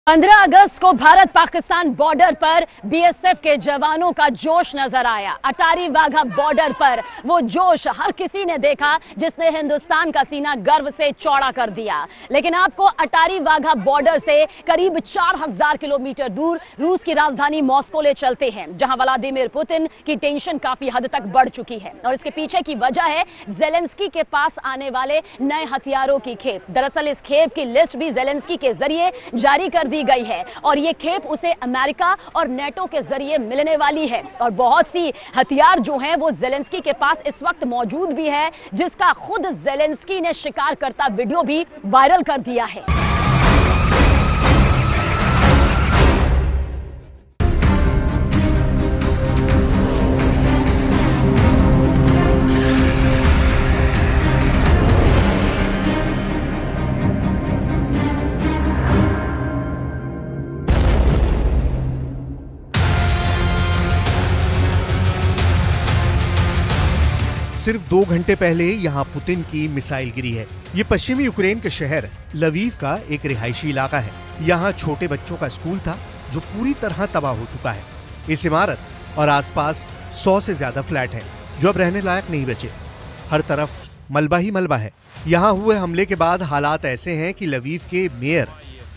15 अगस्त को भारत पाकिस्तान बॉर्डर पर बीएसएफ के जवानों का जोश नजर आया। अटारी वाघा बॉर्डर पर वो जोश हर किसी ने देखा जिसने हिंदुस्तान का सीना गर्व से चौड़ा कर दिया। लेकिन आपको अटारी वाघा बॉर्डर से करीब 4000 किलोमीटर दूर रूस की राजधानी मॉस्को ले चलते हैं, जहां व्लादिमीर पुतिन की टेंशन काफी हद तक बढ़ चुकी है। और इसके पीछे की वजह है जेलेंस्की के पास आने वाले नए हथियारों की खेप। दरअसल इस खेप की लिस्ट भी जेलेंस्की के जरिए जारी कर दी गई है और ये खेप उसे अमेरिका और नेटो के जरिए मिलने वाली है। और बहुत सी हथियार जो हैं वो जेलेंस्की के पास इस वक्त मौजूद भी है, जिसका खुद जेलेंस्की ने शिकार करता वीडियो भी वायरल कर दिया है। सिर्फ 2 घंटे पहले यहां पुतिन की मिसाइल गिरी है। ये पश्चिमी यूक्रेन के शहर लवीव का एक रिहायशी इलाका है। यहाँ छोटे बच्चों का स्कूल था जो पूरी तरह तबाह हो चुका है। इस इमारत और आसपास 100 से ज्यादा फ्लैट हैं जो अब रहने लायक नहीं बचे। हर तरफ मलबा ही मलबा है। यहाँ हुए हमले के बाद हालात ऐसे हैं कि लवीव के मेयर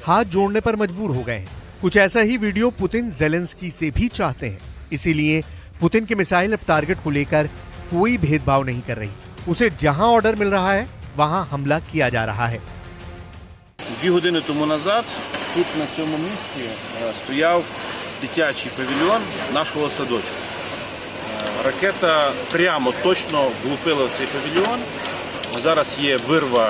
हाथ जोड़ने पर मजबूर हो गए हैं। कुछ ऐसा ही वीडियो पुतिन जेलेंस्की से भी चाहते हैं। इसीलिए पुतिन की मिसाइल अब टारगेट को लेकर कोई भेदभाव नहीं कर रही। उसे जहां ऑर्डर मिल रहा है वहां हमला किया जा रहा है। 2 години тому назад тут на цьому місці стояв дитячий павільйон нашого садочку. Ракета прямо точно влупила в цей павільйон. Зараз є вирва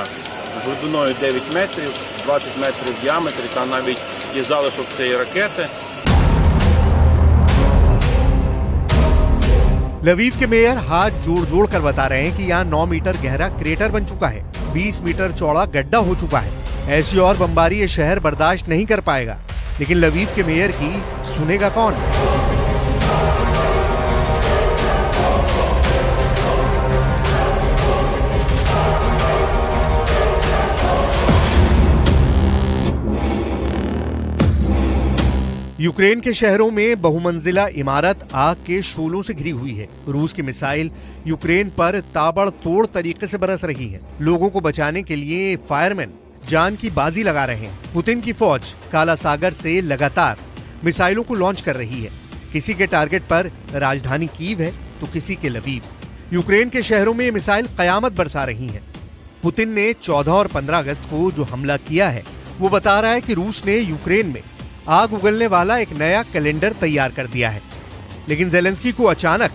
глибиною 9 метрів, 20 метрів в діаметрі, та навіть є залишок цієї ракети. लवीव के मेयर हाथ जोड़ जोड़ कर बता रहे हैं कि यहाँ 9 मीटर गहरा क्रेटर बन चुका है, 20 मीटर चौड़ा गड्ढा हो चुका है। ऐसी और बमबारी ये शहर बर्दाश्त नहीं कर पाएगा। लेकिन लवीव के मेयर की सुनेगा कौन? यूक्रेन के शहरों में बहुमंजिला इमारत आग के शोलों से घिरी हुई है। रूस की मिसाइल यूक्रेन पर ताबड़तोड़ तरीके से बरस रही है। लोगों को बचाने के लिए फायरमैन जान की बाजी लगा रहे हैं। पुतिन की फौज काला सागर से लगातार मिसाइलों को लॉन्च कर रही है। किसी के टारगेट पर राजधानी कीव है तो किसी के लवीव। यूक्रेन के शहरों में मिसाइल कयामत बरसा रही है। पुतिन ने 14 और 15 अगस्त को जो हमला किया है वो बता रहा है कि रूस ने यूक्रेन में आग उगलने वाला एक नया कैलेंडर तैयार कर दिया है। लेकिन जेलेंस्की को अचानक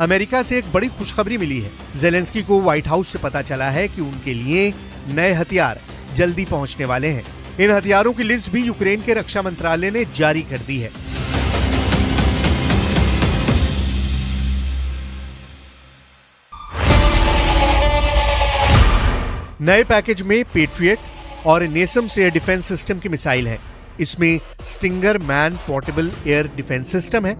अमेरिका से एक बड़ी खुशखबरी मिली है। जेलेंस्की को व्हाइट हाउस से पता चला है कि उनके लिए नए हथियार जल्दी पहुंचने वाले हैं। इन हथियारों की लिस्ट भी यूक्रेन के रक्षा मंत्रालय ने जारी कर दी है। नए पैकेज में पेट्रियट और नेसम्स एयर डिफेंस सिस्टम की मिसाइल है। इसमें stinger man portable air defence system है,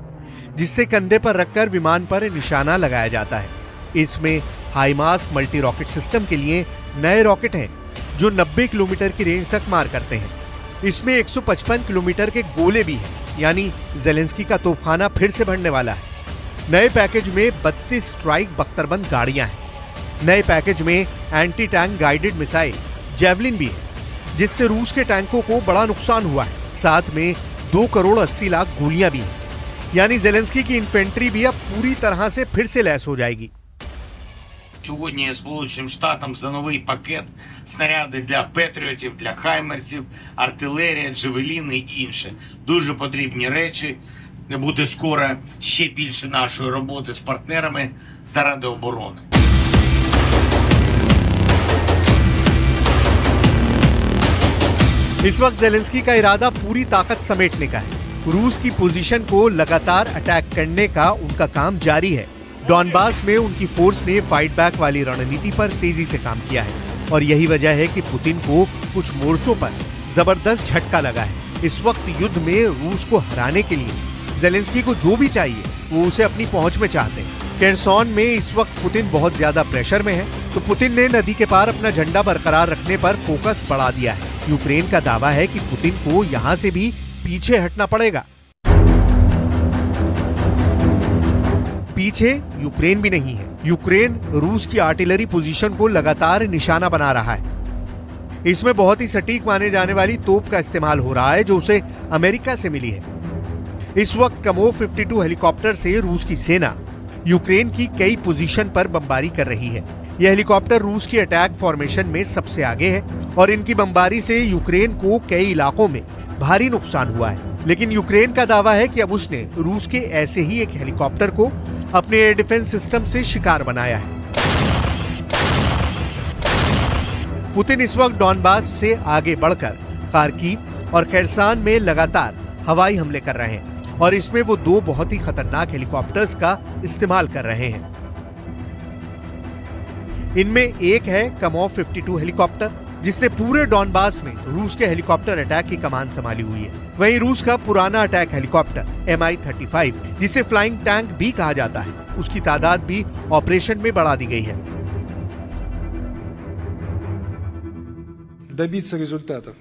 जिससे कंधे पर रखकर विमान पर निशाना लगाया जाता है। इसमें हाईमास मल्टी रॉकेट सिस्टम के लिए नए रॉकेट हैं जो 90 किलोमीटर की रेंज तक मार करते हैं। इसमें 155 किलोमीटर के गोले भी हैं, यानी जेलेंस्की का तोपखाना फिर से बढ़ने वाला है। नए पैकेज में 32 स्ट्राइक बख्तरबंद गाड़ियां हैं। नए पैकेज में anti tank guided missile javelin भी है, जिससे रूस के टैंकों को बड़ा नुकसान हुआ है। साथ में 2 करोड़ 80 लाख गोलियां भी हैं, यानी जेलेंस्की की इन्फेंट्री भी अब पूरी तरह से फिर से लैस हो जाएगी। Сьогодні Сполученим Штатам за новий пакет снаряди для патріотів, для хаймерсів, артилерія, джевеліни і інше. Дуже потрібні речі. Буде скоро ще більше нашої роботи з партнерами заради оборони. इस वक्त जेलेंस्की का इरादा पूरी ताकत समेटने का है। रूस की पोजीशन को लगातार अटैक करने का उनका काम जारी है। डॉनबास में उनकी फोर्स ने फाइट बैक वाली रणनीति पर तेजी से काम किया है और यही वजह है कि पुतिन को कुछ मोर्चों पर जबरदस्त झटका लगा है। इस वक्त युद्ध में रूस को हराने के लिए जेलेंस्की को जो भी चाहिए वो उसे अपनी पहुंच में चाहते हैं। केरसोन में इस वक्त पुतिन बहुत ज्यादा प्रेशर में है, तो पुतिन ने नदी के पार अपना झंडा बरकरार रखने पर फोकस बढ़ा दिया है। यूक्रेन का दावा है कि पुतिन को यहां से भी पीछे हटना पड़ेगा। पीछे यूक्रेन भी नहीं है। यूक्रेन रूस की आर्टिलरी पोजीशन को लगातार निशाना बना रहा है। इसमें बहुत ही सटीक माने जाने वाली तोप का इस्तेमाल हो रहा है जो उसे अमेरिका से मिली है। इस वक्त कमोव 52 हेलीकॉप्टर से रूस की सेना यूक्रेन की कई पोजीशन पर बमबारी कर रही है। यह हेलीकॉप्टर रूस की अटैक फॉर्मेशन में सबसे आगे है और इनकी बमबारी से यूक्रेन को कई इलाकों में भारी नुकसान हुआ है। लेकिन यूक्रेन का दावा है कि अब उसने रूस के ऐसे ही एक हेलीकॉप्टर को अपने एयर डिफेंस सिस्टम से शिकार बनाया है। पुतिन इस वक्त डॉनबास से आगे बढ़कर खार्किव और खेरसान में लगातार हवाई हमले कर रहे हैं और इसमें वो 2 बहुत ही खतरनाक हेलीकॉप्टर्स का इस्तेमाल कर रहे हैं। इनमें एक है कमोव 52 हेलीकॉप्टर जिसने पूरे डॉनबास में रूस के हेलीकॉप्टर अटैक की कमान संभाली हुई है। वहीं रूस का पुराना अटैक हेलीकॉप्टर Mi-35 जिसे फ्लाइंग टैंक भी कहा जाता है, उसकी तादाद भी ऑपरेशन में बढ़ा दी गई है। Добиться результатов.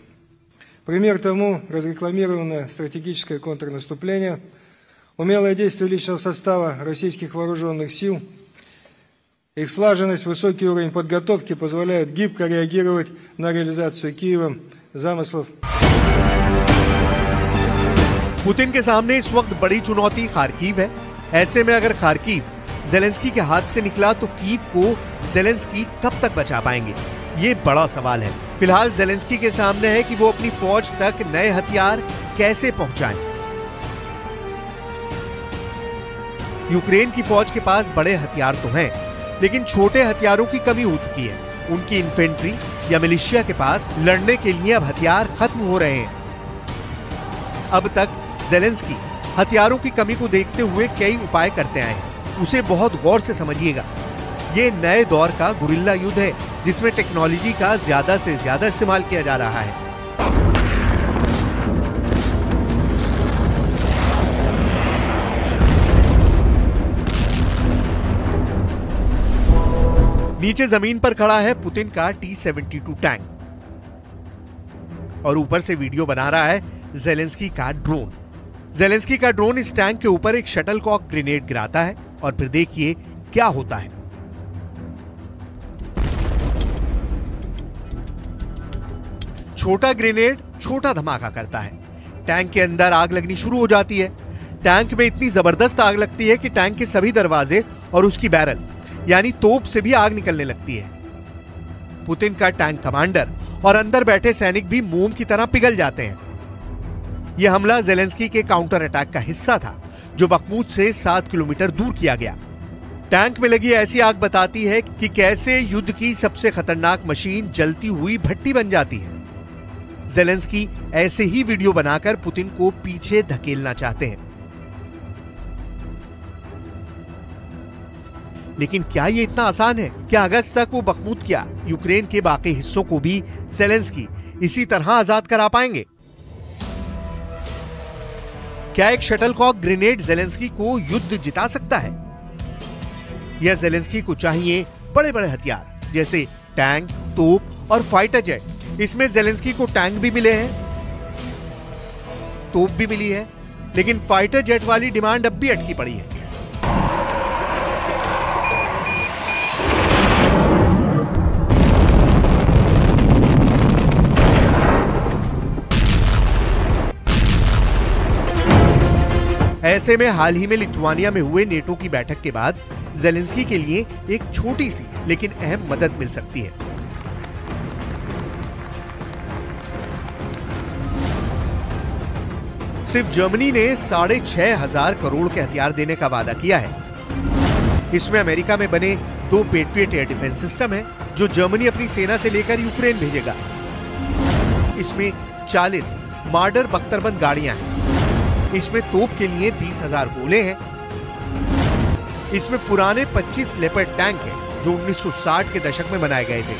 Пример тому разрекламированное стратегическое контрнаступление, умелое действие личного состава российских вооруженных сил, их слаженность, высокий уровень подготовки позволяют гибко реагировать на реализацию Киевом замыслов. पुतिन के सामने इस वक्त बड़ी चुनौती खार्किव है। ऐसे में अगर खार्किव ज़ेलेंस्की के हाथ से निकला तो कीव को ज़ेलेंस्की कब तक बचा पाएंगे, ये बड़ा सवाल है। फिलहाल ज़ेलेंस्की के सामने है कि वो अपनी फौज तक नए हथियार कैसे पहुंचाएं। यूक्रेन की फौज के पास बड़े हथियार तो हैं, लेकिन छोटे हथियारों की कमी हो चुकी है। उनकी इन्फेंट्री या मिलिशिया के पास लड़ने के लिए अब हथियार खत्म हो रहे हैं। अब तक ज़ेलेंस्की हथियारों की कमी को देखते हुए कई उपाय करते आए हैं। उसे बहुत गौर से समझिएगा। ये नए दौर का गुरिल्ला युद्ध है जिसमें टेक्नोलॉजी का ज्यादा से ज्यादा इस्तेमाल किया जा रहा है। नीचे जमीन पर खड़ा है पुतिन का T-72 टैंक और ऊपर से वीडियो बना रहा है ज़ेलेंस्की का ड्रोन। ज़ेलेंस्की का ड्रोन इस टैंक के ऊपर एक शटलकॉक ग्रेनेड गिराता है और फिर देखिए क्या होता है। छोटा ग्रेनेड छोटा धमाका करता है। टैंक के अंदर आग लगनी शुरू हो जाती है। टैंक में इतनी जबरदस्त आग लगती है कि टैंक के सभी दरवाजे और उसकी बैरल यानी तोप से भी आग निकलने लगती है। पुतिन का टैंक कमांडर और अंदर बैठे सैनिक भी मोम की तरह पिघल जाते हैं। यह हमला ज़ेलेंस्की के काउंटर अटैक का हिस्सा था जो बखमूत से 7 किलोमीटर दूर किया गया। टैंक में लगी ऐसी आग बताती है कि कैसे युद्ध की सबसे खतरनाक मशीन जलती हुई भट्टी बन जाती है। ज़ेलेंस्की ऐसे ही वीडियो बनाकर पुतिन को पीछे धकेलना चाहते हैं। लेकिन क्या ये इतना आसान है? क्या अगस्त तक वो बखमूत क्या यूक्रेन के बाकी हिस्सों को भी ज़ेलेंस्की इसी तरह आजाद करा पाएंगे? क्या एक शटलकॉक ग्रेनेड ज़ेलेंस्की को युद्ध जिता सकता है? या ज़ेलेंस्की को चाहिए बड़े बड़े हथियार जैसे टैंक, तोप और फाइटर जेट? इसमें ज़ेलेंस्की को टैंक भी मिले हैं, तोप भी मिली है, लेकिन फाइटर जेट वाली डिमांड अब भी अटकी पड़ी है। ऐसे में हाल ही में लिथुआनिया में हुए नेटो की बैठक के बाद ज़ेलेंस्की के लिए एक छोटी सी लेकिन अहम मदद मिल सकती है। सिर्फ जर्मनी ने 6,500 करोड़ के हथियार देने का वादा किया है। इसमें अमेरिका में बने 2 पेट्रियट एयर डिफेंस सिस्टम हैं, जो जर्मनी अपनी सेना से लेकर यूक्रेन भेजेगा। इसमें 40 मार्डर बख्तरबंद गाड़ियां हैं। इसमें तोप के लिए 20,000 गोले हैं। इसमें पुराने 25 लेपर्ड टैंक हैं जो 1960 के दशक में बनाए गए थे।